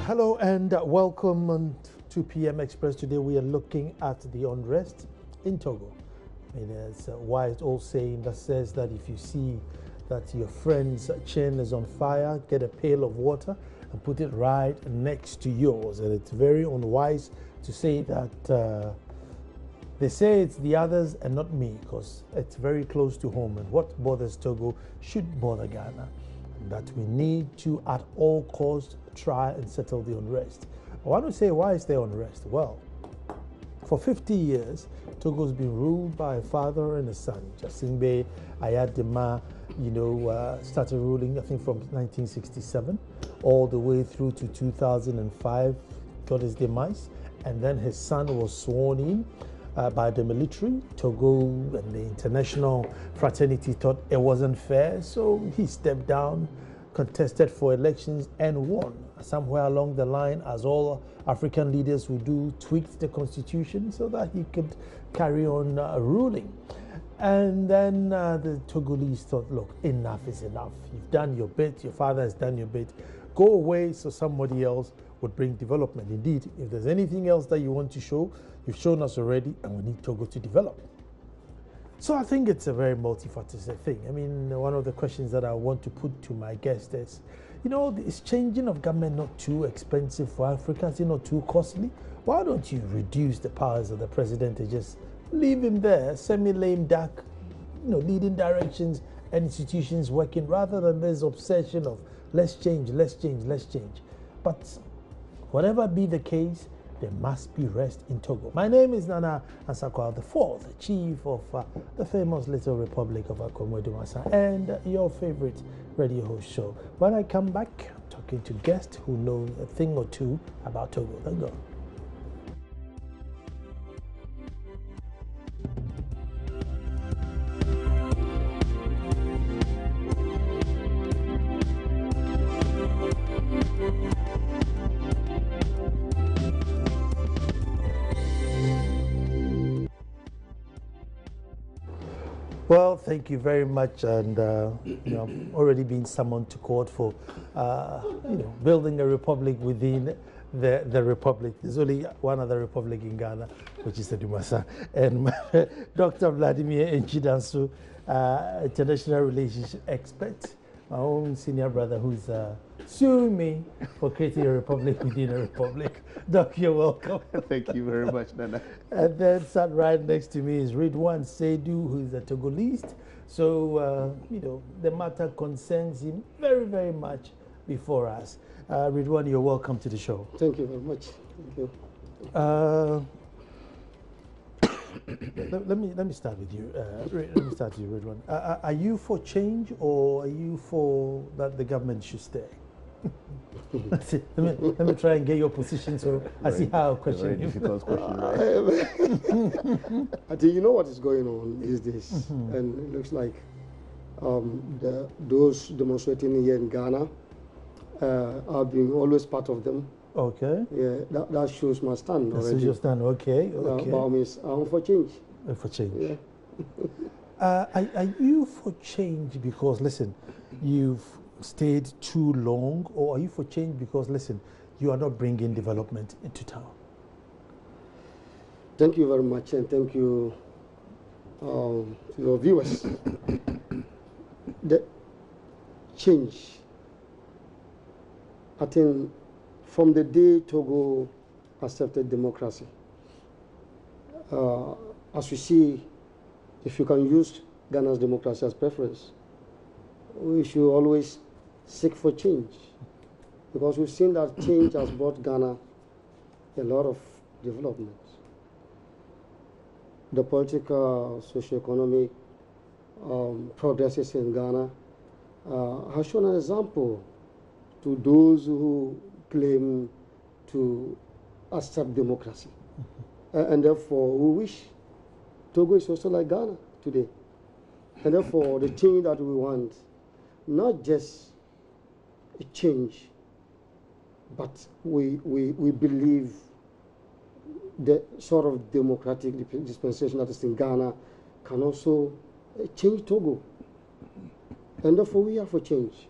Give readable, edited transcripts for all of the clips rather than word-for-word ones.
Hello and welcome on 2 p.m. Express. Today we are looking at the unrest in Togo. There's a wise old saying that says that if you see that your friend's chin is on fire, get a pail of water and put it right next to yours. And it's very unwise to say that they say it's the others and not me, because it's very close to home. And what bothers Togo should bother Ghana. That we need to, at all costs, try and settle the unrest. I want to say, why is there unrest? Well, for 50 years, Togo's been ruled by a father and a son. Jasimbe Ayadema, started ruling, I think, from 1967 all the way through to 2005, got his demise, and then his son was sworn in by the military. Togo and the international fraternity thought it wasn't fair, so he stepped down, contested for elections and won. Somewhere along the line, as all African leaders would do, tweaked the constitution so that he could carry on ruling. And then the Togolese thought, look, enough is enough. You've done your bit, your father has done your bit. Go away so somebody else would bring development. Indeed, if there's anything else that you want to show, you've shown us already, and we need Togo to develop. So I think it's a very multifaceted thing. I mean, one of the questions that I want to put to my guest is, is changing of government not too expensive for Africa? Is it not too costly? Why don't you reduce the powers of the president and just leave him there, semi-lame duck, leading directions and institutions working, rather than this obsession of let's change, let's change, let's change. But whatever be the case, there must be rest in Togo. My name is Nana Ansakwa IV, the chief of the famous little republic of Akomwedumasa, and your favorite radio host show. When I come back, I'm talking to guests who know a thing or two about Togo. Let's go. Well, thank you very much, and already been summoned to court for building a republic within the republic. There's only one other republic in Ghana, which is the Dumasa. And Dr. Vladimir Nchidansu, international relationship expert, my own senior brother who's suing me for creating a republic within a republic. Doc, you're welcome. Thank you very much, Nana. And then sat right next to me is Ridwan Seidu, who is a Togolese. So, the matter concerns him very, very much before us. Ridwan, you're welcome to the show. Thank you very much. Thank you. Let me start with you. Let me start with you, Ridwan. Are you for change, or are you for that the government should stay? let me try and get your position, so I see how I question you. Difficult question, right? I think you know what is going on these days, and it looks like those demonstrating here in Ghana are being always part of them. Okay. Yeah, that shows my stand already. That shows your stand. Okay. Okay. But I'm for change. For change. Yeah. Are you for change because, listen, you've stayed too long, or are you for change because, listen, you are not bringing development into town? Thank you very much, and thank you to your viewers. The change, I think, from the day Togo accepted democracy, as we see, if you can use Ghana's democracy as preference, we should always seek for change, because we've seen that change has brought Ghana a lot of development. The political, socio-economic progresses in Ghana have shown an example to those who claim to accept democracy. And therefore, we wish Togo is also like Ghana today. And therefore, the change that we want, not just a change, but we believe the sort of democratic dispensation that is in Ghana can also change Togo. And therefore, we are for change.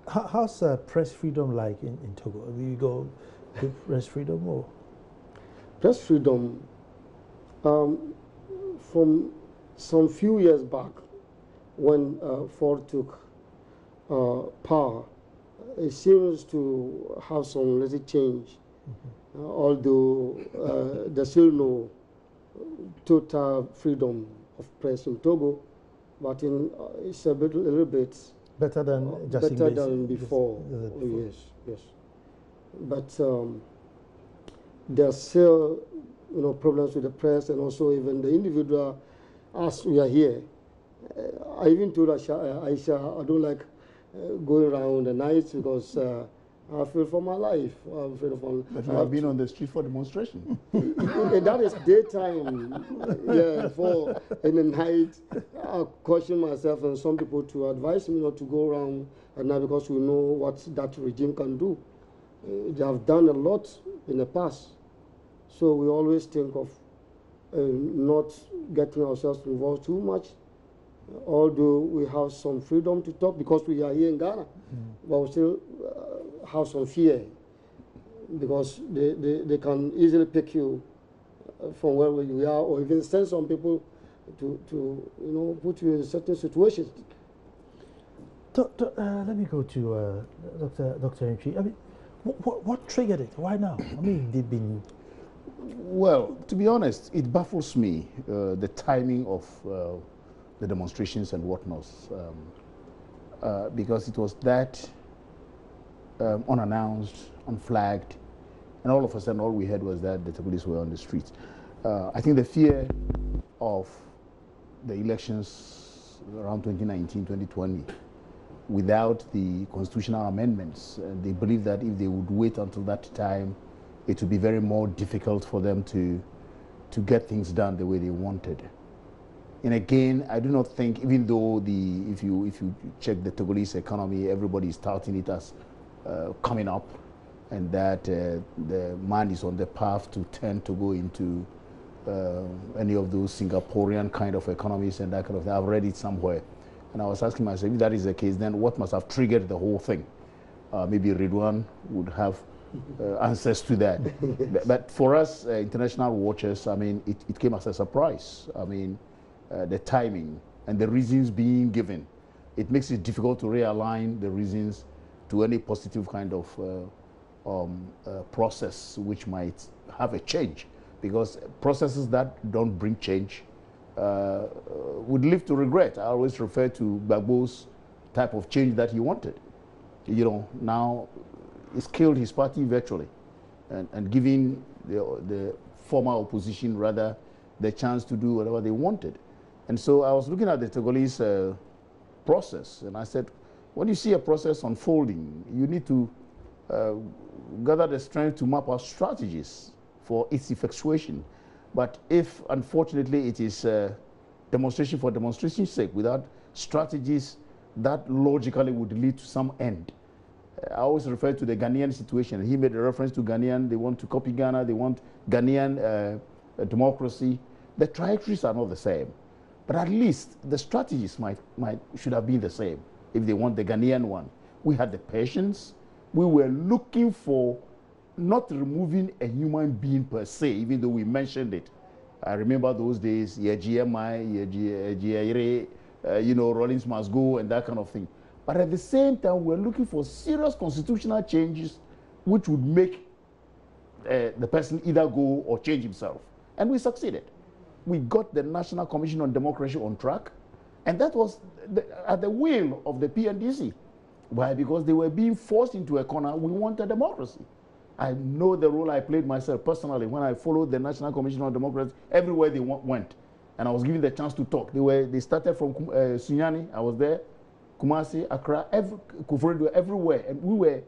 How's press freedom like in Togo? Do you go to press freedom or? Press freedom, from some few years back, when Ford took power, it seems to have some little change. Although there's still no total freedom of press in Togo, but it's a little bit Better than just better than before. before. Yes, yes. But there's still, problems with the press, and also even the individual. As we are here, I even told Aisha, I don't like going around the night because I feel for my life. I'm afraid of But you have been on the street for demonstration. that is daytime. Yeah, for in the night, I caution myself and some people to advise me not to go around at night because we know what that regime can do. They have done a lot in the past, so we always think of not getting ourselves involved too much. Although we have some freedom to talk because we are here in Ghana, but we still have some fear because they can easily pick you from where you are, or even send some people to put you in certain situations. Let me go to Dr. Entry. I mean, what triggered it? Why now? I mean, they've been. Well, to be honest, it baffles me, the timing of the demonstrations and whatnot, because it was that unannounced, unflagged, and all of a sudden all we heard was that the police were on the streets. I think the fear of the elections around 2019, 2020, without the constitutional amendments, they believe that if they would wait until that time, it would be very more difficult for them to get things done the way they wanted. And again, I do not think, even though if you check the Togolese economy, everybody is touting it as coming up, and that the man is on the path to turn Togo into any of those Singaporean kind of economies and that kind of thing. I've read it somewhere, and I was asking myself, if that is the case, then what must have triggered the whole thing? Maybe Ridwan would have answers to that. But for us, international watchers, I mean, it came as a surprise. I mean, the timing and the reasons being given, it makes it difficult to realign the reasons to any positive kind of process which might have a change. Because processes that don't bring change would live to regret. I always refer to Gbagbo's type of change that he wanted. Now he's killed his party virtually and giving the former opposition rather the chance to do whatever they wanted. And so I was looking at the Togolese process, and I said, when you see a process unfolding, you need to gather the strength to map out strategies for its effectuation. But if, unfortunately, it is demonstration for demonstration's sake, without strategies that logically would lead to some end. I always refer to the Ghanaian situation. He made a reference to Ghanaian. They want to copy Ghana. They want Ghanaian democracy. The trajectories are not the same. But at least the strategies should have been the same if they want the Ghanaian one. We had the patience. We were looking for not removing a human being per se, even though we mentioned it. I remember those days, GMI, Rollins must go and that kind of thing. But at the same time, we're looking for serious constitutional changes which would make the person either go or change himself. And we succeeded. We got the National Commission on Democracy on track, and that was at the will of the PNDC. Why? Because they were being forced into a corner. We wanted democracy. I know the role I played myself personally when I followed the National Commission on Democracy everywhere they went, and I was given the chance to talk. They started from Sunyani. I was there, Kumasi, Accra, Kufredo, everywhere, and we were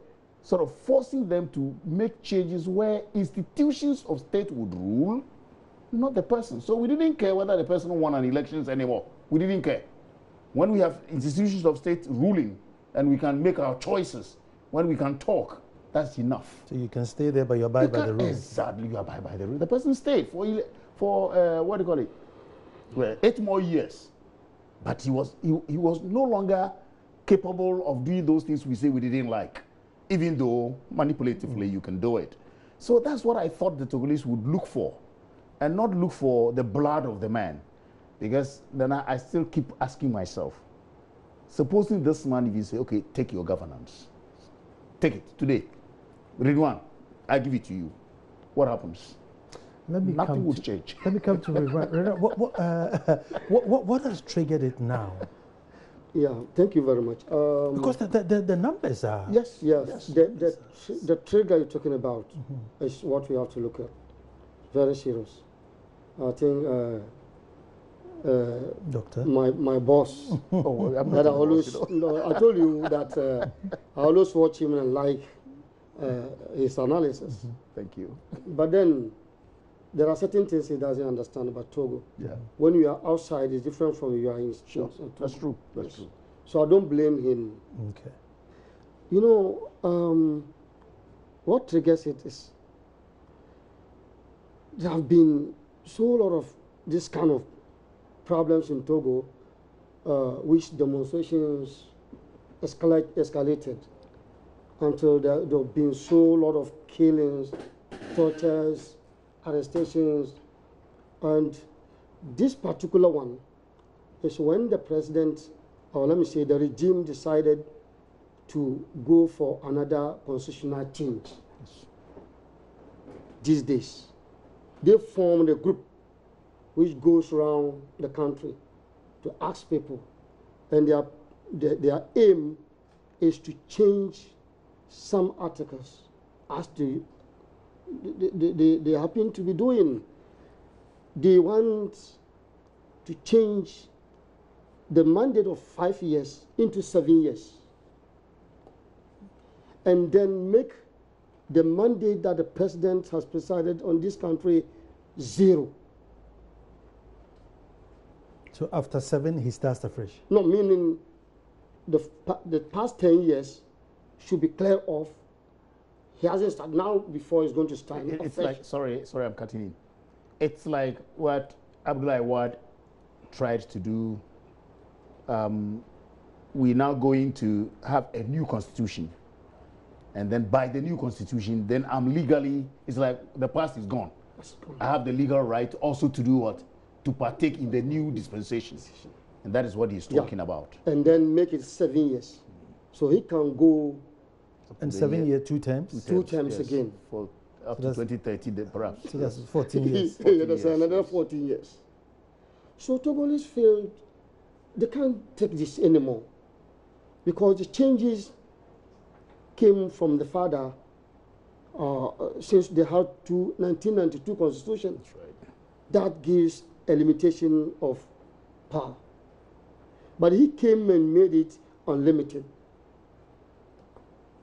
sort of forcing them to make changes where institutions of state would rule, not the person. So we didn't care whether the person won an elections anymore. We didn't care. When we have institutions of state ruling and we can make our choices, when we can talk, that's enough. So you can stay there, but you abide by the rules. Exactly, you abide by the rules. The person stayed for what do you call it? Well, 8 more years. But he was no longer capable of doing those things we say we didn't like, even though manipulatively you can do it. So that's what I thought the Togolese would look for, and not look for the blood of the man. Because then I still keep asking myself, supposing this man, if you say, okay, take your governance, take it today, Ridwan, I give it to you, what happens? Nothing would change. Let me come to Ridwan. What has triggered it now? Yeah, thank you very much. Because the numbers are... Yes. The trigger you're talking about is what we have to look at. Very serious. I think Doctor? My boss, that I always, I told you that I always watch him and like his analysis. Thank you. But then there are certain things he doesn't understand about Togo. Yeah. When you are outside, it's different from you are in. Sure. Togo. That's true. That's true. So I don't blame him. Okay. You know, what triggers it is there have been so lot of this kind of problems in Togo, which demonstrations escalated until there have been so lot of killings, tortures, arrestations, and this particular one is when the president, or let me say the regime, decided to go for another constitutional change. These days, they formed a group which goes around the country to ask people, and their aim is to change some articles as they happen to be doing. They want to change the mandate of 5 years into 7 years, and then make the mandate that the president has presided on this country 0. So after 7, he starts afresh? No, meaning the past 10 years should be cleared off. He hasn't started now before he's going to start. It's like, sorry, I'm cutting in. It's like what Abdullah Wad tried to do. We're now going to have a new constitution. And then by the new constitution, then I'm legally, it's like the past is gone. I have the legal right also to do what? To partake in the new dispensation. And that is what he's talking about. And then make it 7 years. So he can go. And 7 years, 2 terms? Two terms yes, again. For up to 2030, perhaps. So that's 14 years. 14 years, another 14 years. So Togolese feel they can't take this anymore, because the changes came from the father since they had 1992 constitution. That's right. That gives a limitation of power. But he came and made it unlimited.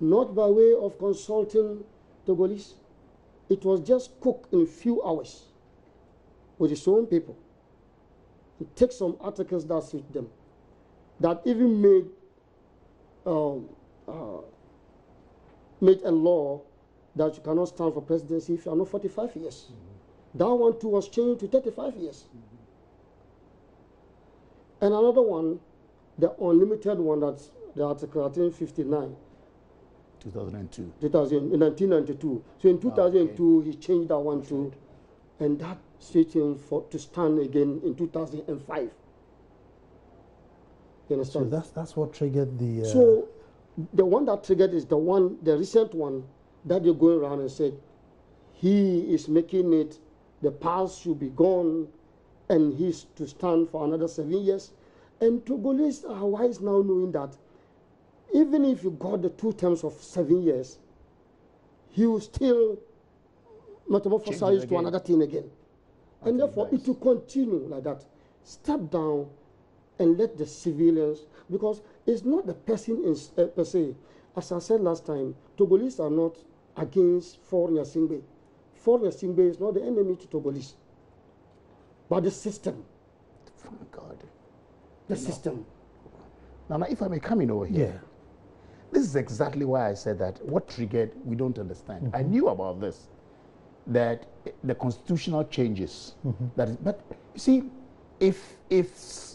Not by way of consulting Togolese. It was just cooked in a few hours with his own people. He takes some articles that suit them, that even made a law that you cannot stand for presidency if you are not 45 years. That one too was changed to 35 years. And another one, the unlimited one, that's the article, I think 59. 2002. 1992. So in 2002, he changed that one too, and that suited him to stand again in 2005. You understand? So that's what triggered the... So the one that triggered is the recent one that they're going around and said, he is making it, the past should be gone, and he's to stand for another 7 years. And Togolese are wise now, knowing that even if you got the 2 terms of 7 years, he will still metamorphosize to another thing again. And therefore, it will continue like that. Step down and let the civilians, because it's not the person per se. As I said last time, Togolese are not against foreign Yasingbe. Foreign Yasingbe is not the enemy to Togolese, but the system. From God. The system. Now, if I may come in over here. Yeah. This is exactly why I said that what triggered, we don't understand. I knew about this, that the constitutional changes, but you see, if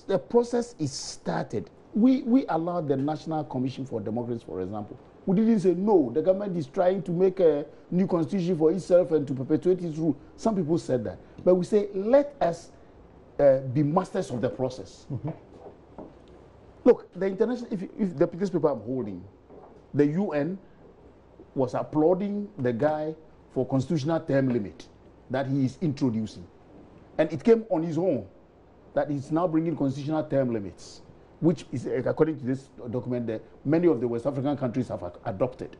the process is started we allowed the National Commission for Democracy, for example. We didn't say, no, the government is trying to make a new constitution for itself and to perpetuate its rule. Some people said that. But we say, let us be masters of the process. Look, the international, if this paper I'm holding, the UN was applauding the guy for constitutional term limit that he is introducing. And it came on his own that he's now bringing constitutional term limits, which is, according to this document, that many of the West African countries have adopted.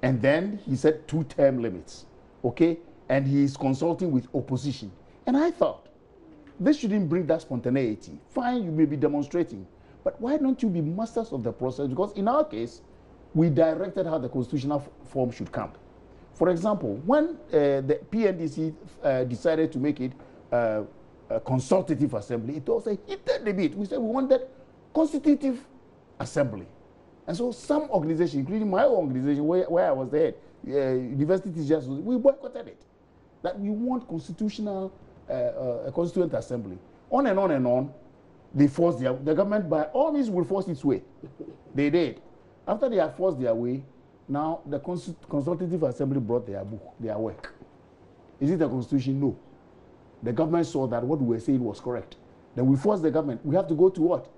And then he said 2 term limits, okay? And he is consulting with opposition. And I thought, this shouldn't bring that spontaneity. Fine, you may be demonstrating, but why don't you be masters of the process? Because in our case, we directed how the constitutional form should come. For example, when the PNDC decided to make it a consultative assembly, it was a heated debate. We said we wanted constitutive assembly. And so some organizations, including my organization, where I was the head, University Teachers, we boycotted it. That we want constitutional, a constituent assembly. On and on and on, they forced the government by all means will force its way. They did. After they had forced their way, now the consultative assembly brought their book, their work. Is it a constitution? No. The government saw that what we were saying was correct. Then we forced the government. We have to go to what?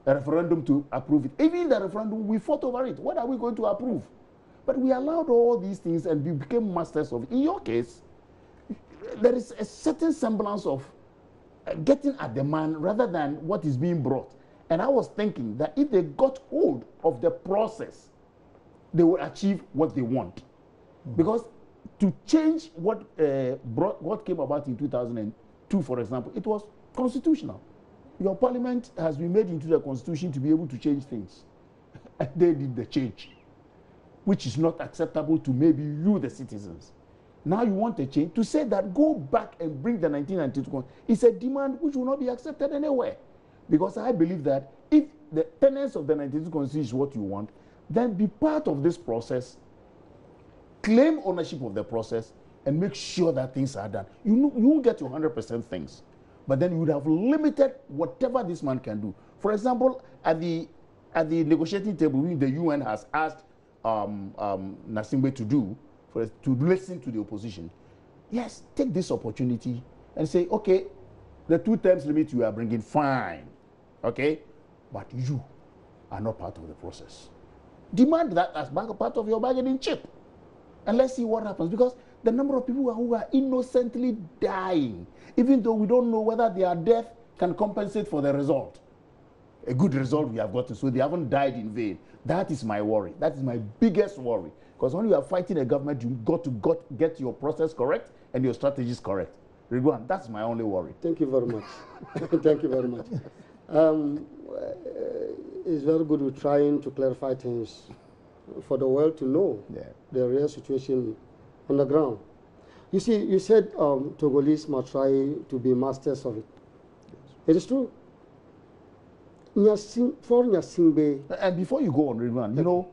A referendum to approve it. Even in the referendum, we fought over it. What are we going to approve? But we allowed all these things and we became masters of it. In your case, there is a certain semblance of getting at the man rather than what is being brought. And I was thinking that if they got hold of the process, they will achieve what they want. Because to change what came about in 2002, for example, it was constitutional. Your parliament has been made into the constitution to be able to change things. And they did the change, which is not acceptable to maybe you, the citizens. Now you want a change. To say that go back and bring the 1992 is a demand which will not be accepted anywhere. Because I believe that if the tenets of the 1992 Constitution is what you want, then be part of this process, claim ownership of the process, and make sure that things are done. You won't get your 100% things, but then you would have limited whatever this man can do. For example, at the negotiating table, the UN has asked Nasingbe to do, to listen to the opposition. Yes, take this opportunity and say, okay, the 2 terms limit you are bringing, fine, okay, but you are not part of the process. Demand that as part of your bargaining chip. And let's see what happens. Because the number of people who are innocently dying, even though we don't know whether their death can compensate for the result. A good result we have gotten, so they haven't died in vain. That is my worry. That is my biggest worry. Because when you are fighting a government, you've got to get your process correct and your strategies correct. Ridwan, that's my only worry. Thank you very much. Thank you very much. It's very good we're trying to clarify things for the world to know the real situation on the ground. You see, you said Togolese must try to be masters of it. Yes. It is true. And before you go on, Ridwan, you know,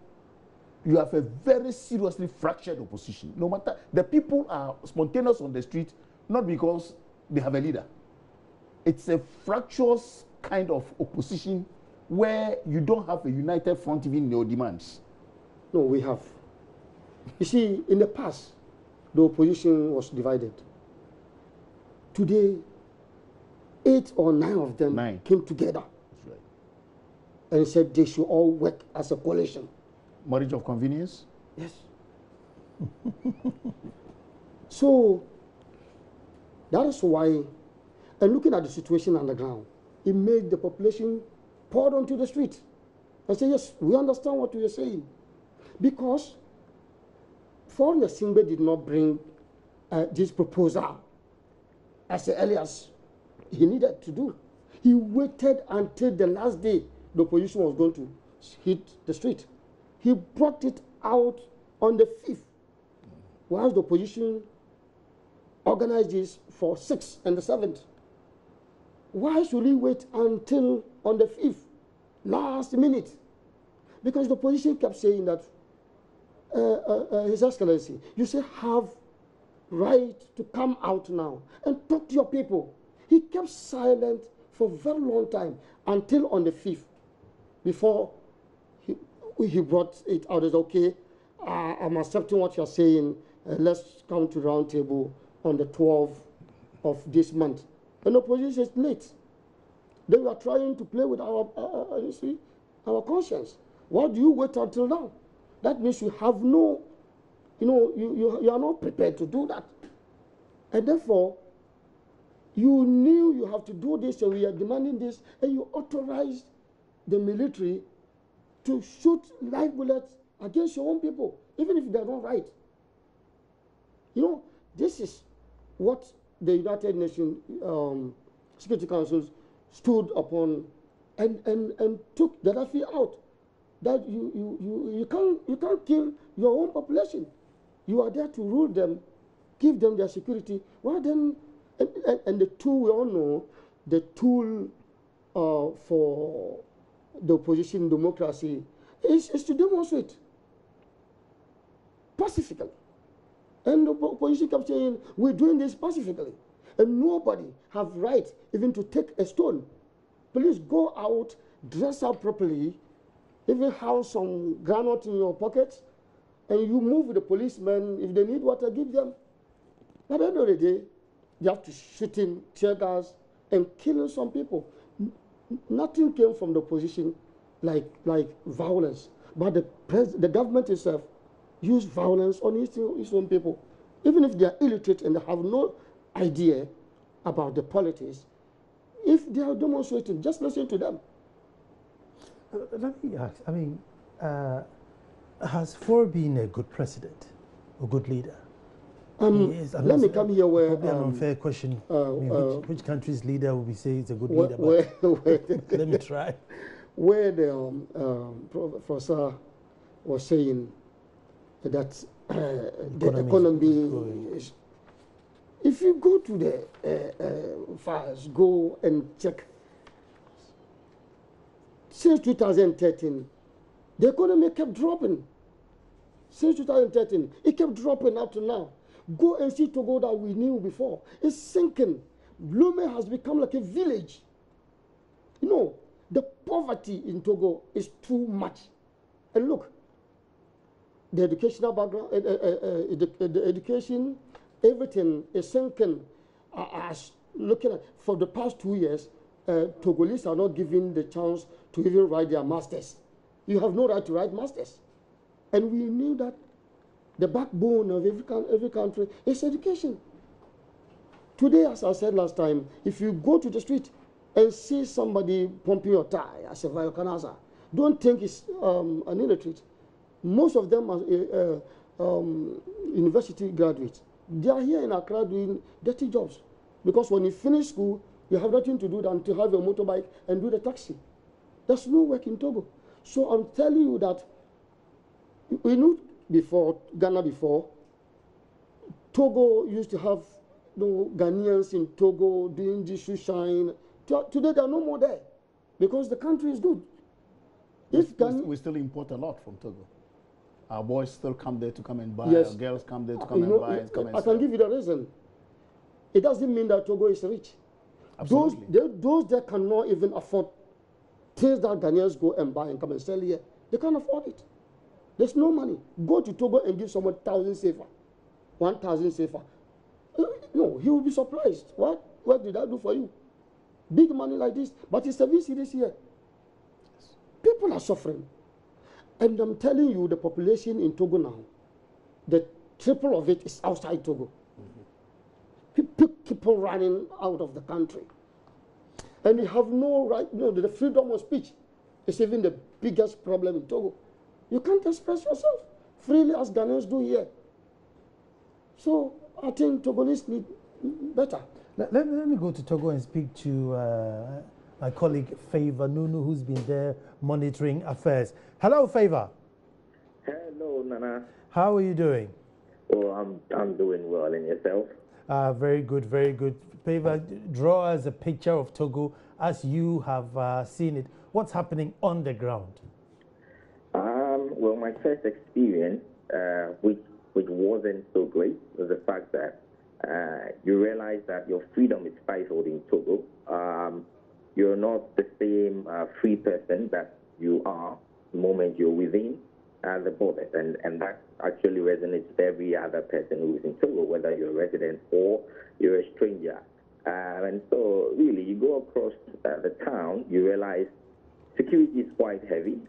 you have a very seriously fractured opposition. No matter, the people are spontaneous on the street, not because they have a leader. It's a fractious kind of opposition where you don't have a united front even in your demands. No, we have. You see, in the past, the opposition was divided. Today, 8 or 9 of them came together. That's right. And said they should all work as a coalition. Marriage of convenience? Yes. So, that is why, and looking at the situation on the ground, it made the population pour onto the street and say, yes, we understand what you are saying. Because Foreigner Singbe did not bring this proposal as early as he needed to do. He waited until the last day the opposition was going to hit the street. He brought it out on the 5th, whilst the opposition organized this for 6th and the 7th. Why should he wait until on the 5th, last minute? Because the opposition kept saying that, His Excellency, you say have right to come out now and talk to your people. He kept silent for a very long time until on the 5th. before he brought it out as, okay, I'm accepting what you're saying, let's come to round table on the 12th of this month. And the opposition is late. They were trying to play with our conscience. Why do you wait until now? That means you have no, you are not prepared to do that. And therefore, you knew you have to do this, and we are demanding this, and you authorized the military to shoot live bullets against your own people, even if they're not right. This is what the United Nations Security Council stood upon and took Gaddafi out. That you can't kill your own population. You are there to rule them, give them their security. Well then, and the tool, we all know, the tool for the opposition democracy is to demonstrate pacifically. And the opposition kept saying, we're doing this pacifically. And nobody have right even to take a stone. Please go out, dress up properly, even have some granite in your pockets, and you move with the policemen. If they need water, give them. At the end of the day, you have to shooting tear gas and killing some people. Nothing came from the opposition like violence. But the government itself used violence on its own people. Even if they are illiterate and they have no idea about the politics, if they are demonstrating, just listen to them. Let me ask, has Ford been a good president, a good leader? Let me come here where... Probably an unfair question. Which country's leader would we say is a good leader? Let me try. Where the professor was saying that the economy is... If you go to the files, go and check. Since 2013, the economy kept dropping. Since 2013, it kept dropping up to now. Go and see Togo that we knew before. It's sinking. Lomé has become like a village. The poverty in Togo is too much. And look, the educational background, the education, everything is sinking. As looking at, for the past 2 years, Togolese are not given the chance to even write their masters. You have no right to write masters. And we knew that the backbone of every country is education. Today, as I said last time, if you go to the street and see somebody pumping your tie as a Vayokanaza, don't think it's an illiterate. Most of them are university graduates. They are here in Accra doing dirty jobs. Because when you finish school, you have nothing to do than to have a motorbike and do the taxi. There's no work in Togo. So I'm telling you that we knew before, Ghana before, Togo used to have Ghanaians in Togo doing Jishu shine. Today there are no more there because the country is good. We still import a lot from Togo. Our boys still come there to come and buy. Yes. Our girls come there to come and buy. I can give you the reason. It doesn't mean that Togo is rich. Absolutely. Those that cannot even afford things that Ghanaians go and buy and come and sell here, they can't afford it. There's no money. Go to Togo and give someone 1,000 sefa, 1,000 sefa. No, he will be surprised. What did I do for you? Big money like this, but it's 7 cities here. People are suffering. And I'm telling you, the population in Togo now, the triple of it is outside Togo. People keep on running out of the country. And you have no right, the freedom of speech is even the biggest problem in Togo. You can't express yourself freely as Ghanaians do here. So I think Togolese need better. Let me go to Togo and speak to my colleague Favor Nunu, who's been there monitoring affairs. Hello, Favor. Hello, Nana. How are you doing? Oh, I'm doing well. And yourself? Very good, very good. Favor, draw us a picture of Togo as you have seen it. What's happening on the ground? Well, my first experience, which wasn't so great, was the fact that you realize that your freedom is stifled in Togo. You're not the same free person that you are, the moment you're within the borders. And that actually resonates with every other person who is in Togo, whether you're a resident or you're a stranger. And so, really, you go across the town, you realize security is quite heavy.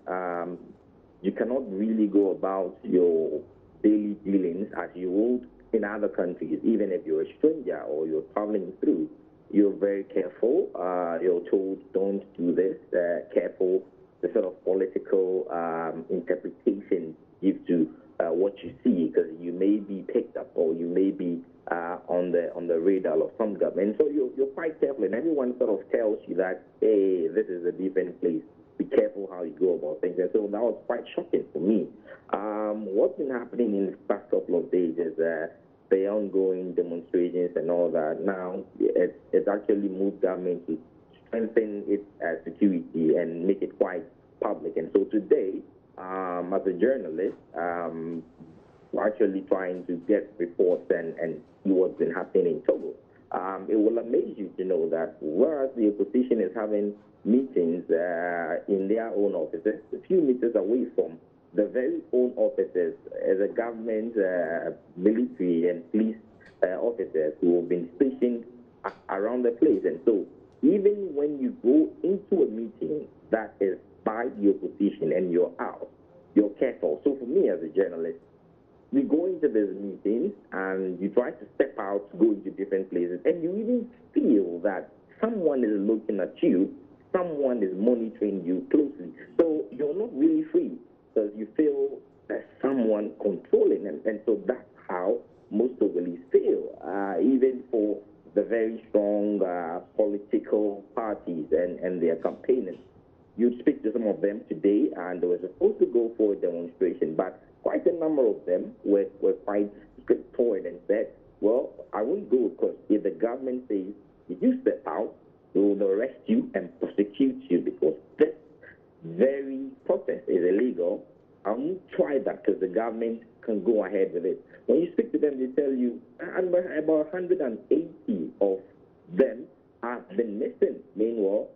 You cannot really go about your daily dealings as you would in other countries. Even if you're a stranger or you're traveling through, you're very careful. You're told, don't do this, careful. The sort of political interpretation gives to what you see, because you may be picked up or you may be on the radar of some government. So you're quite careful, and everyone sort of tells you that, hey, this is a different place. Be careful how you go about things. And so that was quite shocking for me. What's been happening in the past couple of days is the ongoing demonstrations and all that. Now, it's actually moved government to strengthen its security and make it quite public. And so today, as a journalist, we're actually trying to get reports and see what's been happening in Togo. It will amaze you to know that whereas the opposition is having meetings in their own offices, a few meters away from the very own offices, the government, military and police officers who have been stationed around the place. And so even when you go into a meeting that is by the opposition and you're out, you're careful. So for me as a journalist, we go into these meetings and you try to step out, go into different places, and you even feel that someone is looking at you, someone is monitoring you closely. So you're not really free because you feel there's someone controlling them. And so that's how most Togolese feel, even for the very strong political parties and their campaigners. You'd speak to some of them today, and they were supposed to go for a demonstration, but quite a number of them were quite straightforward and said, well, I won't go because if the government says, if you step out, they will arrest you and prosecute you because this very protest is illegal. I won't try that because the government can go ahead with it. When you speak to them, they tell you about 180 of them have been missing. Meanwhile,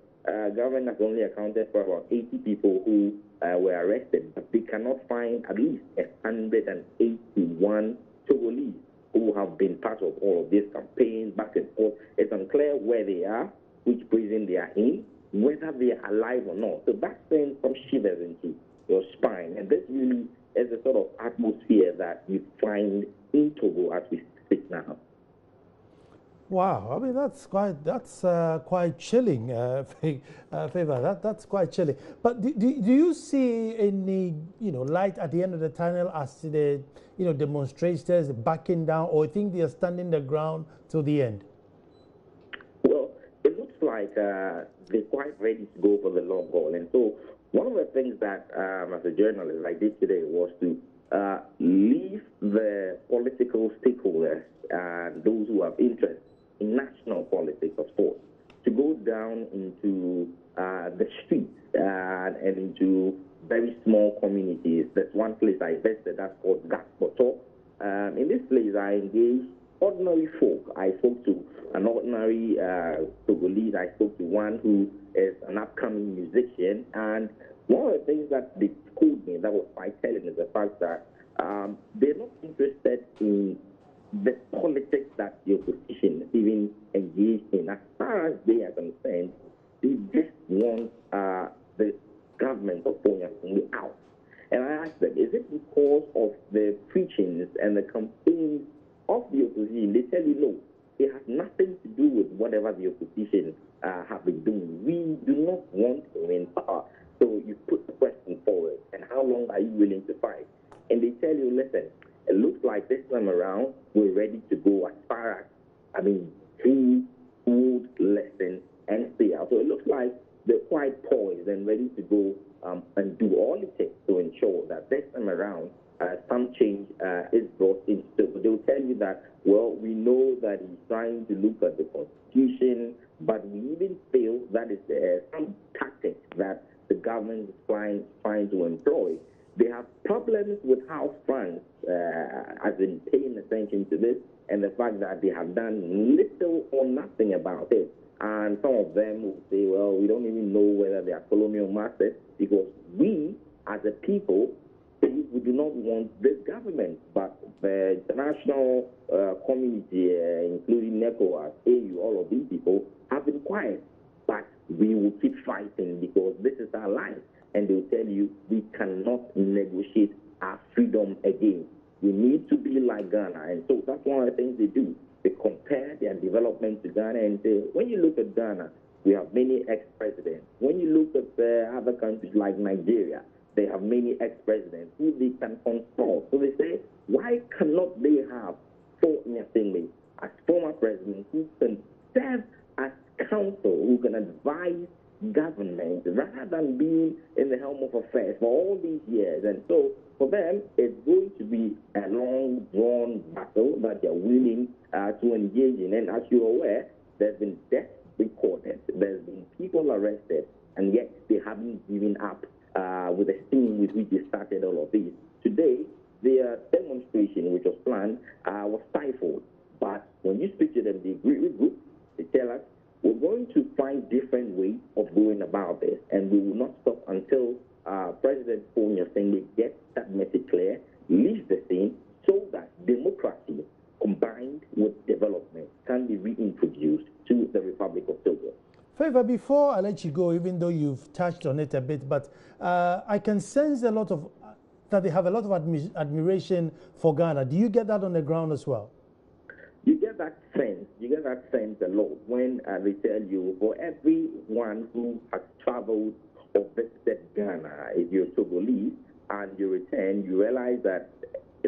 government has only accounted for about 80 people who were arrested, but they cannot find at least 181 Togolese who have been part of all of these campaigns back and forth. It's unclear where they are, which prison they are in, whether they are alive or not. So that sends some shivers into your spine, and this really is the sort of atmosphere that you find in Togo as we speak now. Wow, I mean that's quite chilling, Favor. That's quite chilling. But do you see any light at the end of the tunnel as the demonstrators backing down, or think they are standing the ground till the end? Well, it looks like they're quite ready to go for the long haul, and so one of the things that as a journalist I did today was to leave the political stakeholders and those who have interest in national politics, of course, to go down into the streets and into very small communities. There's one place I visited that's called Gaspoto. In this place, I engaged ordinary folk. I spoke to an ordinary Togolese. I spoke to one who is an upcoming musician. And one of the things that they told me that was quite telling is the fact that they're not interested in the politics that the opposition is even engaged in. As far as they are concerned, they just want the government of Kenya out. And I asked them, is it because of the preachings and the campaigns of the opposition? They tell you no, it has nothing to do with whatever the opposition have been doing. We do not want to win power. So you put the question forward, and how long are you willing to fight? And they tell you, listen, it looks like this time around we're ready to go as far as, food, lesson, and stay out. So it looks like they're quite poised and ready to go and do all it takes to ensure that this time around some change is brought in. So they'll tell you that, well, we know that he's trying to look at the constitution, but we even feel that is some tactics that the government is trying to employ. They have problems with how France has been paying attention to this and the fact that they have done little or nothing about it. And some of them will say, well, we don't even know whether they are colonial masters, because we, as a people, we do not want this government. But the international community, including ECOWAS, AU, all of these people, have been quiet. But we will keep fighting because this is our life. And they'll tell you we cannot negotiate our freedom again. We need to be like Ghana. And so that's one of the things they do. They compare their development to Ghana and say, when you look at Ghana, we have many ex-presidents. When you look at other countries like Nigeria, they have many ex-presidents who they can consult. So they say, why cannot they have Paul Nyasingbe as former president who can serve as counsel, who can advise government rather than being in the helm of affairs for all these years? And so for them, it's going to be a long, drawn battle that they're willing to engage in. And as you're aware, there's been deaths recorded, there's been people arrested, and yet they haven't given up with the steam with which they started all of this. Today, their demonstration, which was planned, was stifled. But when you speak to them, they agree with group. They tell us, we're going to find different ways of going about this, and we will not stop until President Paul Nyasingbe gets that message clear, leaves the scene, so that democracy combined with development can be reintroduced to the Republic of Togo. Favor, before I let you go, even though you've touched on it a bit, but I can sense a lot of that they have a lot of admiration for Ghana. Do you get that on the ground as well? You get that sense. You get that sense a lot when they tell you, for everyone who has traveled or visited Ghana, if you're Togolese and you return, you realize that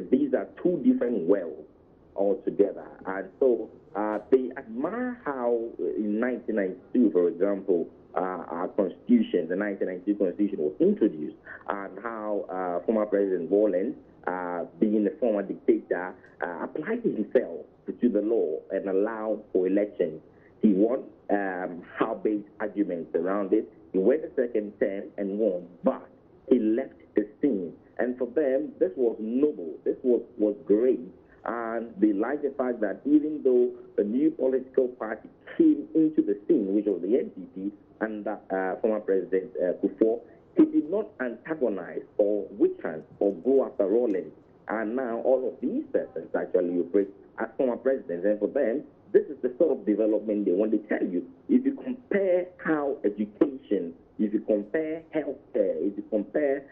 these are two different worlds altogether. And so they admire how in 1992, for example, our constitution, the 1992 constitution was introduced, and how former President Roland, being a former dictator, applied himself to the law and allowed for elections. He won, how-based arguments around it. He went a second term and won, but he left the scene. And for them, this was noble. This was great. And they like the fact that even though the new political party came into the scene, which was the NPP, and former President Kufuor, he did not antagonize or weaken or go after Roland. And now all of these persons actually operate as former presidents. And for them, this is the sort of development they want to tell you. If you compare how education, if you compare healthcare, if you compare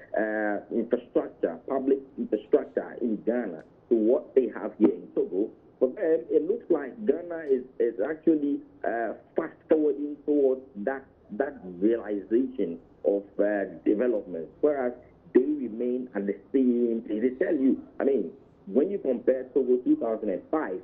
infrastructure, public infrastructure in Ghana to what they have here in Togo, for them, it looks like Ghana is actually fast forwarding towards that realization of development, whereas they remain at the same place. They tell you, I mean, when you compare Togo 2005,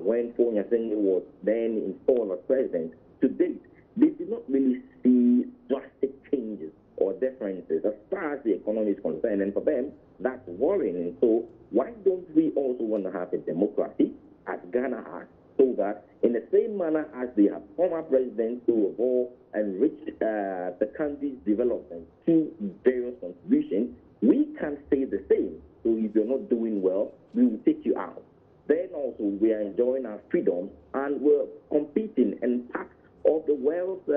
when Paul Nyasingbe was then installed as president, to date, they did not really see drastic changes or differences as far as the economy is concerned. And for them, that's worrying. And so why don't we also want to have a democracy as Ghana has, so that in the same manner as they have former presidents who have all enriched the country's development through various contributions, we can say the same. So if you're not doing well, we will take you out. Then also we are enjoying our freedom and we're competing and part of the world's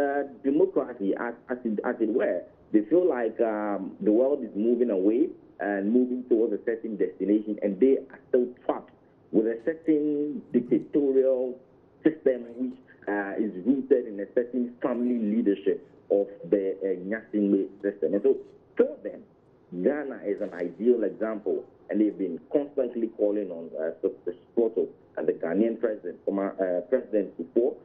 democracy as it were. They feel like the world is moving away and moving towards a certain destination, and they are still trapped with a certain dictatorial system which is rooted in a certain family leadership of the Nyasingbe system. And so for them, Ghana is an ideal example, and they've been constantly calling on the support of the Ghanaian president, former President Kufuor,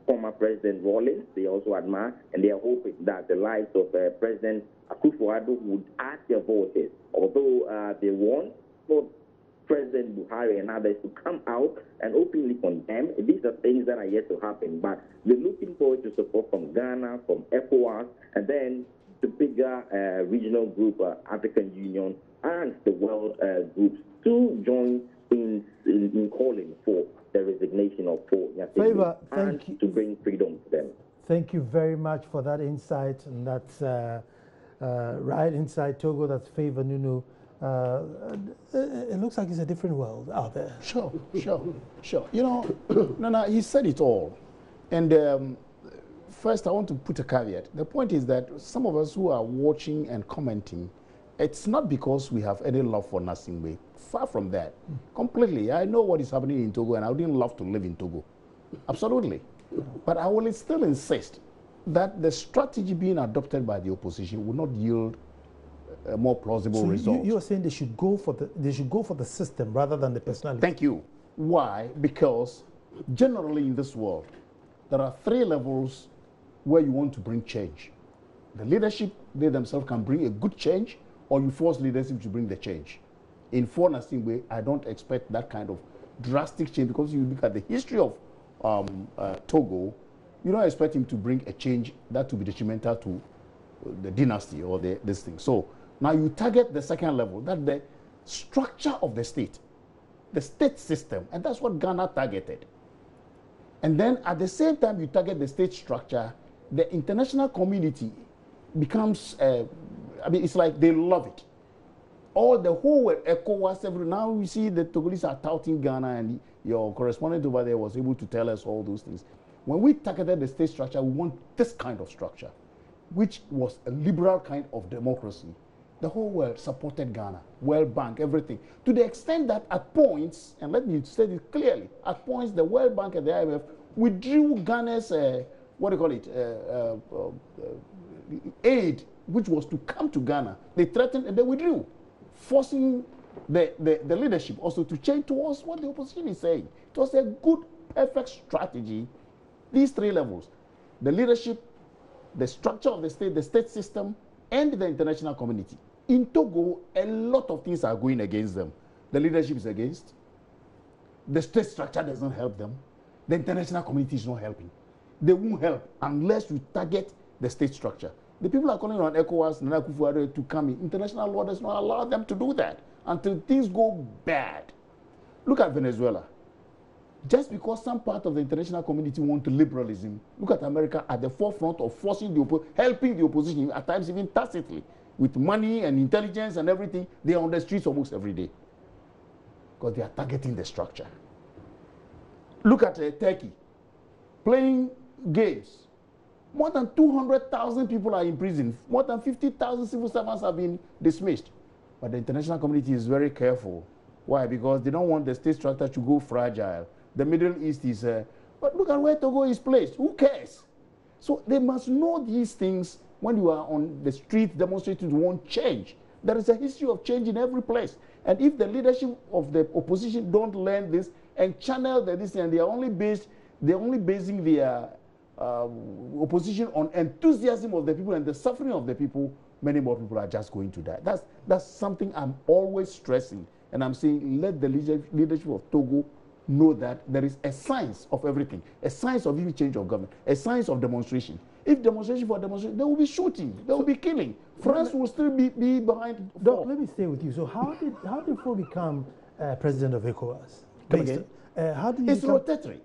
former President Rollins. They also admire, and they are hoping that the likes of President Akufo-Addo would add their voices, although they want for President Buhari and others to come out and openly condemn. These are things that are yet to happen, but we're looking forward to support from Ghana, from ECOWAS, and then the bigger regional group, African Union, and the world groups to join in calling for the resignation of Paul Nyasingbe and to bring freedom to them. Thank you very much for that insight, and that's right inside Togo. That's Favor Nunu. It looks like it's a different world out there. Sure. You know, Nana, he said it all. And first, I want to put a caveat. The point is that some of us who are watching and commenting, it's not because we have any love for Nasingbe. Far from that. Completely. I know what is happening in Togo, and I wouldn't love to live in Togo. Absolutely. But I will still insist that the strategy being adopted by the opposition will not yield a more plausible result. You are saying they should go for the system rather than the personality. Thank you. Why? Because generally in this world, there are 3 levels where you want to bring change. The leadership, they themselves can bring a good change, or you force leadership to bring the change. In For Nasingbe, I don't expect that kind of drastic change, because you look at the history of Togo, you don't expect him to bring a change that will be detrimental to the dynasty or this thing. So now you target the second level, that the structure of the state system, and that's what Ghana targeted. And then at the same time you target the state structure, the international community becomes, I mean, it's like they love it. The whole world, ECOWAS, now we see the Togolese are touting Ghana, and your correspondent over there was able to tell us all those things. When we targeted the state structure, we want this kind of structure, which was a liberal kind of democracy. The whole world supported Ghana, World Bank, everything. To the extent that at points, and let me state it clearly, at points the World Bank and the IMF withdrew Ghana's, aid, which was to come to Ghana. They threatened and they withdrew, forcing the leadership also to change towards what the opposition is saying. It was a good, perfect strategy. These 3 levels, the leadership, the structure of the state system, and the international community. In Togo, a lot of things are going against them. The leadership is against. The state structure doesn't help them. The international community is not helping. They won't help unless you target the state structure. The people are calling on ECOWAS, Nana Akufo-Addo to come in. International law does not allow them to do that until things go bad. Look at Venezuela. Just because some part of the international community want liberalism, look at America at the forefront of helping the opposition, at times even tacitly, with money and intelligence and everything. They are on the streets almost every day because they are targeting the structure. Look at Turkey, playing games. More than 200,000 people are in prison. More than 50,000 civil servants have been dismissed. But the international community is very careful. Why? Because they don't want the state structure to go fragile. The Middle East is, but look at where Togo is placed. Who cares? So they must know these things when you are on the street demonstrating to want change. There is a history of change in every place. And if the leadership of the opposition don't learn this and channel this, and they're only basing their opposition on enthusiasm of the people and the suffering of the people, many more people are just going to die. That's something I'm always stressing. And I'm saying, let the leadership of Togo know that there is a science of everything, a science of even change of government, a science of demonstration. If demonstration for demonstration, they will be shooting, they will be killing. France will still be behind. Doc, let me stay with you. So how did Fo become president of ECOWAS? Come again? How did it's rotatory.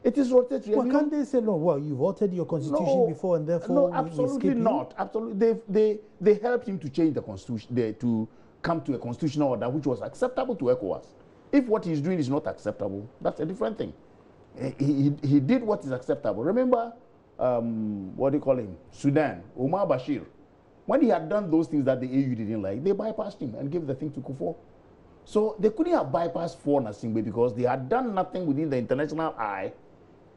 It is rotatory. Well, can't they say, no, well, you've altered your constitution before and therefore no, absolutely not. Absolutely. They helped him to change the constitution, to come to a constitutional order which was acceptable to ECOWAS. If what he's doing is not acceptable, that's a different thing. He did what is acceptable. Remember, what do you call him? Sudan, Omar Bashir. When he had done those things that the AU didn't like, they bypassed him and gave the thing to Kufuor. So they couldn't have bypassed For Nasingbe because they had done nothing within the international eye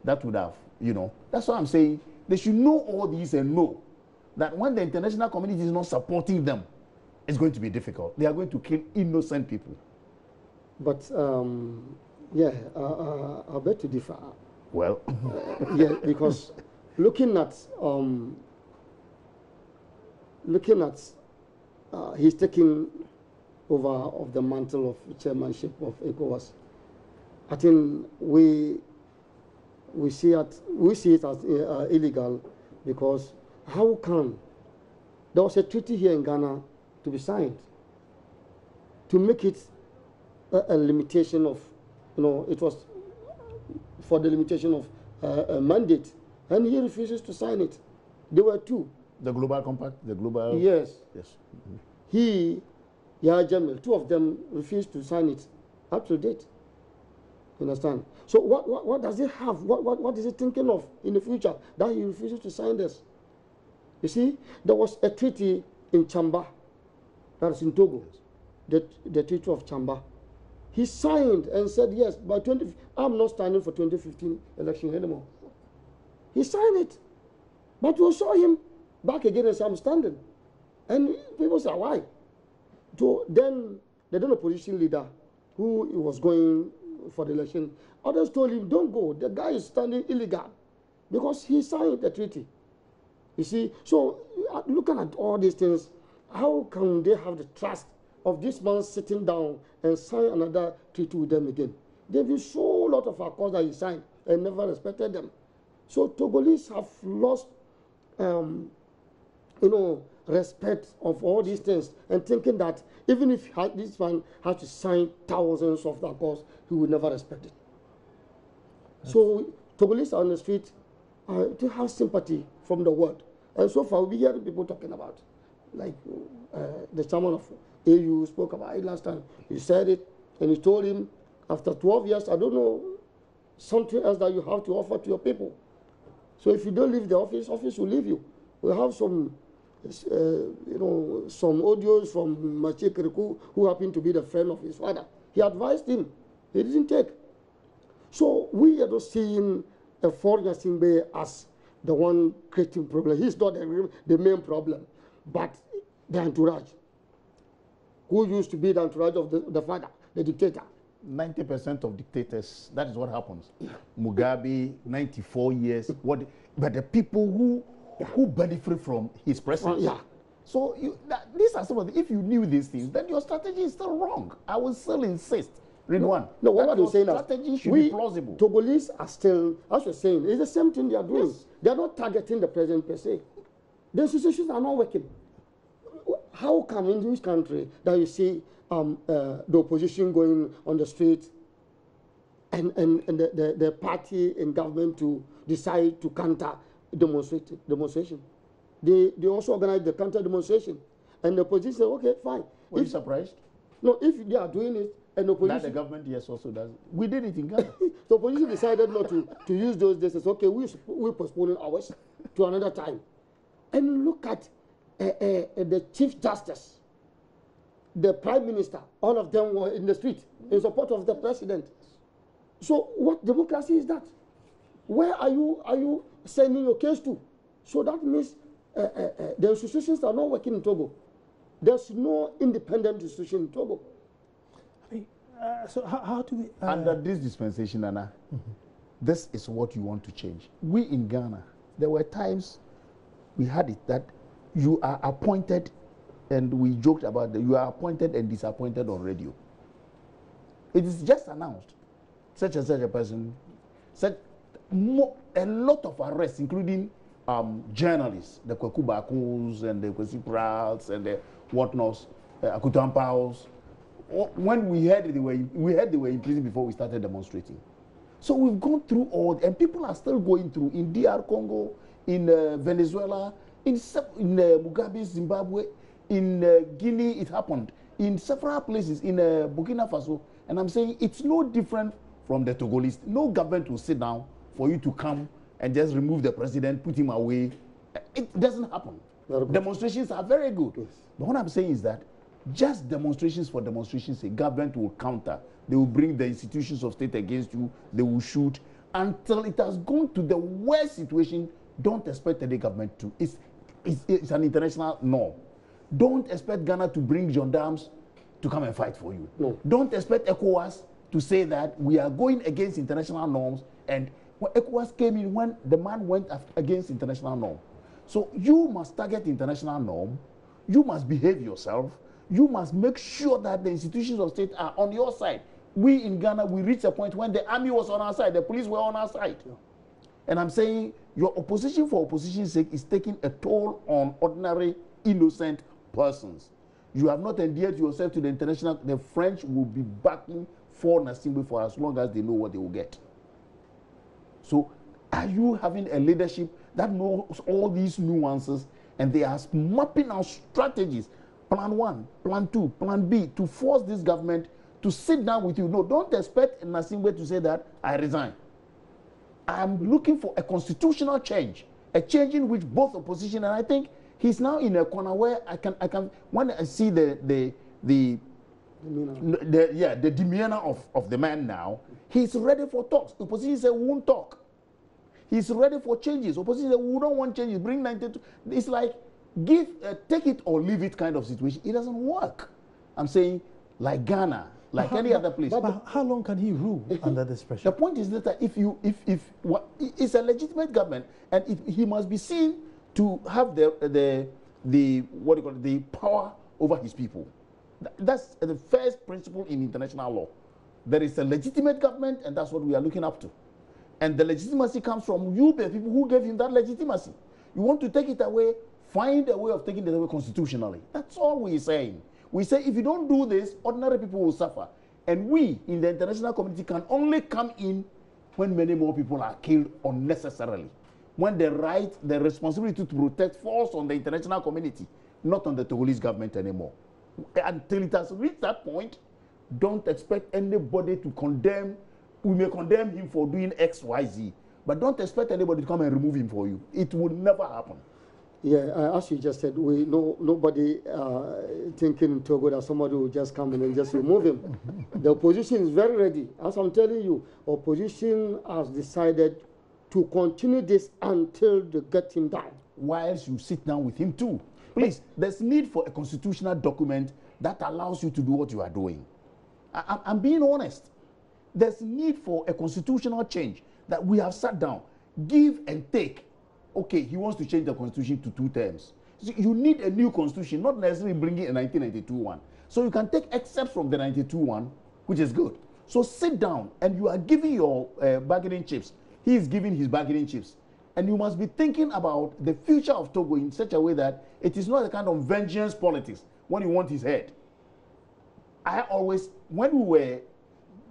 that would have, That's what I'm saying. They should know all these and know that when the international community is not supporting them, it's going to be difficult. They are going to kill innocent people. But, I beg to differ. Well, because looking at he's taking over of the mantle of chairmanship of ECOWAS. I think we see it as illegal, because how can there was a treaty here in Ghana to be signed to make it a limitation of, it was for the limitation of a mandate, and he refuses to sign it. There were two. The Global Compact, the Global... Yes. Yes. Mm-hmm. He, Yahya Jammeh, two of them refused to sign it up to date. You understand? So what does it have? What is it thinking of in the future that he refuses to sign this? You see, there was a treaty in Chamba, that is in Togo, the Treaty of Chamba. He signed and said, yes, by I'm not standing for 2015 election anymore. He signed it. But we saw him back again and said, I'm standing. And people said, why? So then the then opposition leader who was going for the election, others told him, don't go. The guy is standing illegal because he signed the treaty. You see, so looking at all these things, how can they have the trust of this man sitting down and sign another treaty with them again? They've been so lot of accords that he signed and never respected them. So Togolese have lost, respect of all these things and thinking that even if this man has to sign thousands of accords, he will never respect it. So Togolese on the street to have sympathy from the world. And so far, we hear people talking about, like the chairman of AU spoke about it last time. He said it, and he told him, after 12 years, I don't know, something else that you have to offer to your people. So if you don't leave the office will leave you. We have some, some audios from Machi Kirikou, who happened to be the friend of his father. He advised him. He didn't take. So we are not seeing a foreigner Singbe as the one creating problem. He's not the main problem, but the entourage, who used to be the entourage of the father, the dictator. 90% of dictators, that is what happens. Mugabe, 94 years. But the people who benefit from his presence. Yeah. So these are some of the, if you knew these things, then your strategy is still wrong. I will still insist. Ridwan, no, what are you saying? Strategy should be plausible. Togolese are still, as you're saying, it's the same thing they are doing. Yes. They are not targeting the president per se. The institutions are not working. How come in this country that you see the opposition going on the street and the party in government to decide to counter demonstration? They also organize the counter demonstration. And the opposition said, okay, fine. Were you surprised? No, if they are doing it, and the opposition... That the government, yes, also does. We did it in Ghana. The opposition decided not to use those days. It's okay, we're postponing ours to another time. And look at the Chief Justice, the Prime Minister, all of them were in the street in support of the president. So what democracy is that? Where are you sending your case to? So that means the institutions are not working in Togo. There's no independent institution in Togo. So how do we... Under this dispensation, Nana, this is what you want to change. We in Ghana, there were times we had it that you are appointed, and we joked about that, you are appointed and disappointed on radio. It is just announced. Such and such a person, a lot of arrests, including journalists, the Kwakubakus and the Kwesiprals and the whatnots, Akutampaos. When we heard they were in prison before we started demonstrating. So we've gone through all, and people are still going through in DR Congo, in Venezuela, in Mugabe, Zimbabwe, in Guinea, it happened, in several places, in Burkina Faso. And I'm saying it's no different from the Togolese. No government will sit down for you to come and just remove the president, put him away. It doesn't happen. Demonstrations are very good. Yes. But what I'm saying is that just demonstrations for demonstrations, a government will counter. They will bring the institutions of state against you. They will shoot until it has gone to the worst situation. Don't expect any government to. It's an international norm. Don't expect Ghana to bring gendarmes to come and fight for you. No. Don't expect ECOWAS to say that we are going against international norms. And when ECOWAS came in, when the man went against international norm. So you must target international norm. You must behave yourself. You must make sure that the institutions of state are on your side. We in Ghana, we reached a point when the army was on our side, the police were on our side. Yeah. And I'm saying your opposition for opposition's sake is taking a toll on ordinary, innocent persons. You have not endeared yourself to the international. The French will be backing for Nasimbe for as long as they know what they will get. So are you having a leadership that knows all these nuances and they are mapping out strategies? Plan 1, Plan 2, Plan B, to force this government to sit down with you. No, don't expect Nasingbe to say that I resign. I'm looking for a constitutional change, a change in which both opposition, and I think he's now in a corner where I can when I see the demeanor of the man now, he's ready for talks. Opposition said we won't talk. He's ready for changes. Opposition said we don't want changes. Bring 92. It's like take it or leave it kind of situation. It doesn't work. I'm saying like Ghana, like any other place. But how long can he rule under this pressure? The point is that if it's a legitimate government, and he must be seen to have the power over his people. That's the first principle in international law. There is a legitimate government, and that's what we are looking up to. And the legitimacy comes from you, the people who gave him that legitimacy. You want to take it away, find a way of taking it away constitutionally. That's all we're saying. We say if you don't do this, ordinary people will suffer. And we, in the international community, can only come in when many more people are killed unnecessarily. When the responsibility to protect falls on the international community, not on the Togolese government anymore. Until it has reached that point, don't expect anybody to condemn. We may condemn him for doing X, Y, Z, but don't expect anybody to come and remove him for you. It will never happen. Yeah, as you just said, nobody thinking in Togo that somebody will just come in and just remove him. The opposition is very ready. As I'm telling you, opposition has decided to continue this until they get him down. Whilst you sit down with him too. Please, there's need for a constitutional document that allows you to do what you are doing. I'm being honest. There's need for a constitutional change that we have sat down, give and take. Okay, he wants to change the constitution to 2 terms. So you need a new constitution, not necessarily bringing a 1992 one. So you can take excerpts from the 92 one, which is good. So sit down, and you are giving your bargaining chips. He is giving his bargaining chips. And you must be thinking about the future of Togo in such a way that it is not a kind of vengeance politics when you want his head. I always, when we were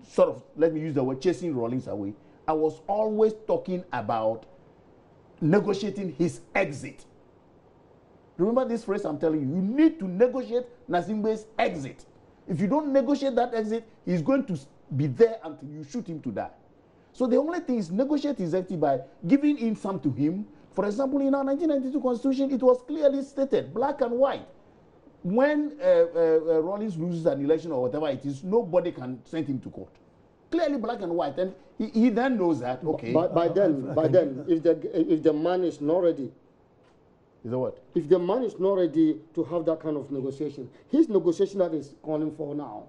sort of, let me use the word, chasing Rawlings away, I was always talking about negotiating his exit. Remember this phrase I'm telling you. You need to negotiate Nasingbe's exit. If you don't negotiate that exit, he's going to be there until you shoot him to die. So the only thing is negotiate his exit by giving in some to him. For example, in our 1992 constitution, it was clearly stated, black and white. When Rawlings loses an election or whatever it is, nobody can send him to court. Clearly black and white, and he then knows that. Okay. By then, if the man is not ready, is that what? If the man is not ready to have that kind of negotiation, his negotiation that is calling for now,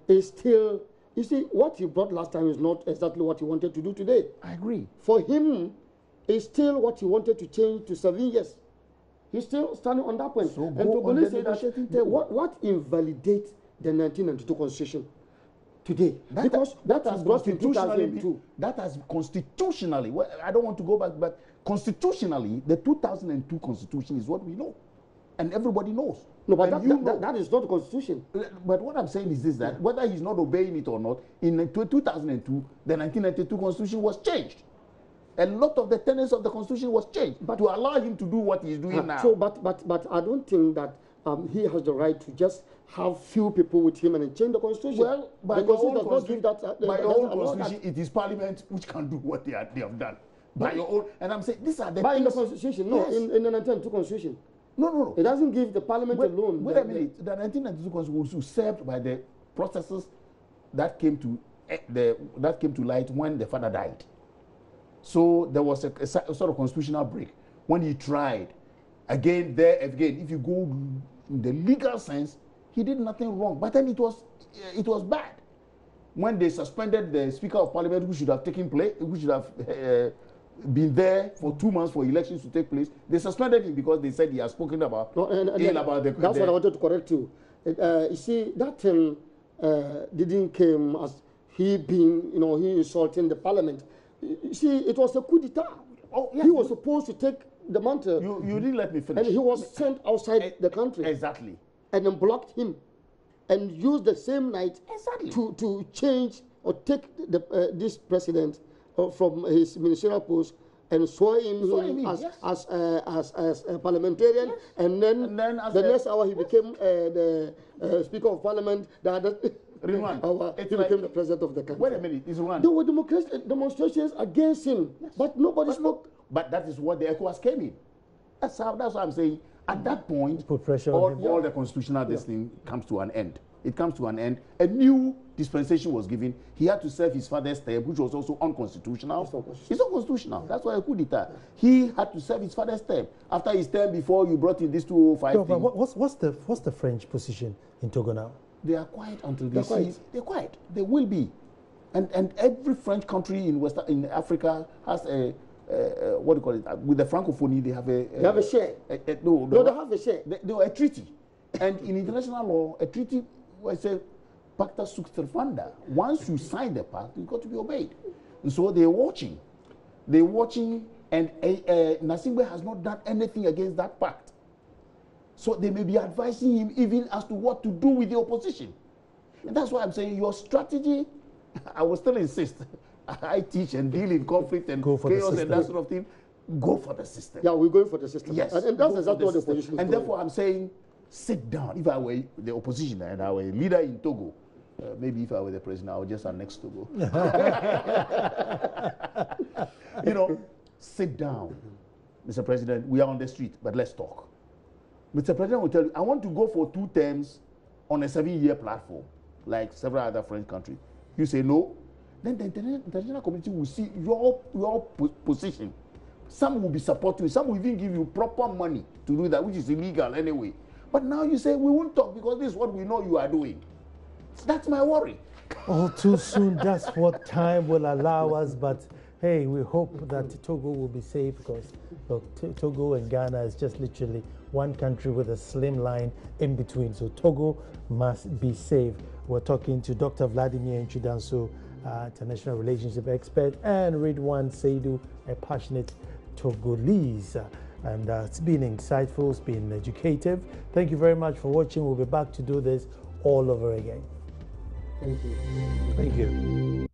is still. You see, what he brought last time is not exactly what he wanted to do today. I agree. For him, it's still what he wanted to change to 7 years. He's still standing on that point. So and Togolese say that what invalidates the 1992 constitution today? Because that has brought in 2002. That has constitutionally, well, I don't want to go back, but constitutionally, the 2002 constitution is what we know. And everybody knows. No, but that is not the constitution. But what I'm saying is this, that whether he's not obeying it or not, in 2002, the 1992 constitution was changed. A lot of the tenets of the constitution was changed, but to allow him to do what he's doing now. So, but I don't think that he has the right to just have few people with him and change the constitution. Well, by your own constitution, it is parliament which can do what they have done. By your own, and I'm saying these are the things. In the constitution, no, yes. in the 1992 constitution. No. It doesn't give the parliament alone. Wait a minute. The 1992 constitution was usurped by the processes that came to light when the father died. So there was a sort of constitutional break when he tried again. If you go in the legal sense, he did nothing wrong. But then it was bad when they suspended the Speaker of Parliament, who should have taken place, who should have been there for 2 months for elections to take place. They suspended him because they said he has spoken about that's what I wanted to correct you. You see, that thing didn't come as he being, he insulting the parliament. You see, it was a coup d'etat. Oh, yes. He was supposed to take the mantle. You didn't let me finish. And he was sent outside the country. Exactly. And then blocked him, and used the same night to change or take this president from his ministerial post and swear him as a parliamentarian, yes. and then the next hour he became the Speaker of Parliament. Ridwan, he became the president of the country. Wait a minute, it's one. There were demonstrations against him, but nobody spoke. But that is what the ECOWAS came in. That's what I'm saying. At that point, put pressure on him. all the constitutional this thing comes to an end. It comes to an end. A new dispensation was given. He had to serve his father's term, which was also unconstitutional. It's not constitutional. That's why a coup d'etat. He had to serve his father's term. After his term, before you brought in this 205 No, but what's the French position in Togo now? They are quiet until they see. They're quiet. They will be. And every French country in Africa has a what do you call it? With the Francophonie, they have a. They have a share. No, they have a share. They a treaty, and in international law, a treaty, I say, pacta sunt servanda. Once you sign the pact, it's got to be obeyed. And so they're watching. They're watching, and Nasingbe has not done anything against that pact. So they may be advising him even as to what to do with the opposition. And that's why I'm saying your strategy, I will still insist. I teach and deal in conflict and chaos and that sort of thing. Go for the system. Yeah, we're going for the system. Yes. And that's exactly what the opposition is doing. And doing. therefore I'm saying, sit down. If I were the opposition and I were a leader in Togo, maybe if I were the president, I would just annex Togo. You know, sit down. Mr. President, we are on the street, but let's talk. Mr. President will tell you, I want to go for 2 terms on a 7-year platform, like several other French countries. You say no, then the international community will see your position. Some will be supporting you, some will even give you proper money to do that, which is illegal anyway. But now you say, we won't talk because this is what we know you are doing. That's my worry. All too soon, that's what time will allow us, but hey, we hope that Togo will be safe because look, Togo and Ghana is just literally one country with a slim line in between. So Togo must be safe. We're talking to Dr. Vladimir Nchudanso, international relationship expert, and Ridwan Seidu, a passionate Togolese. And it's been insightful, it's been educative. Thank you very much for watching. We'll be back to do this all over again. Thank you. Thank you.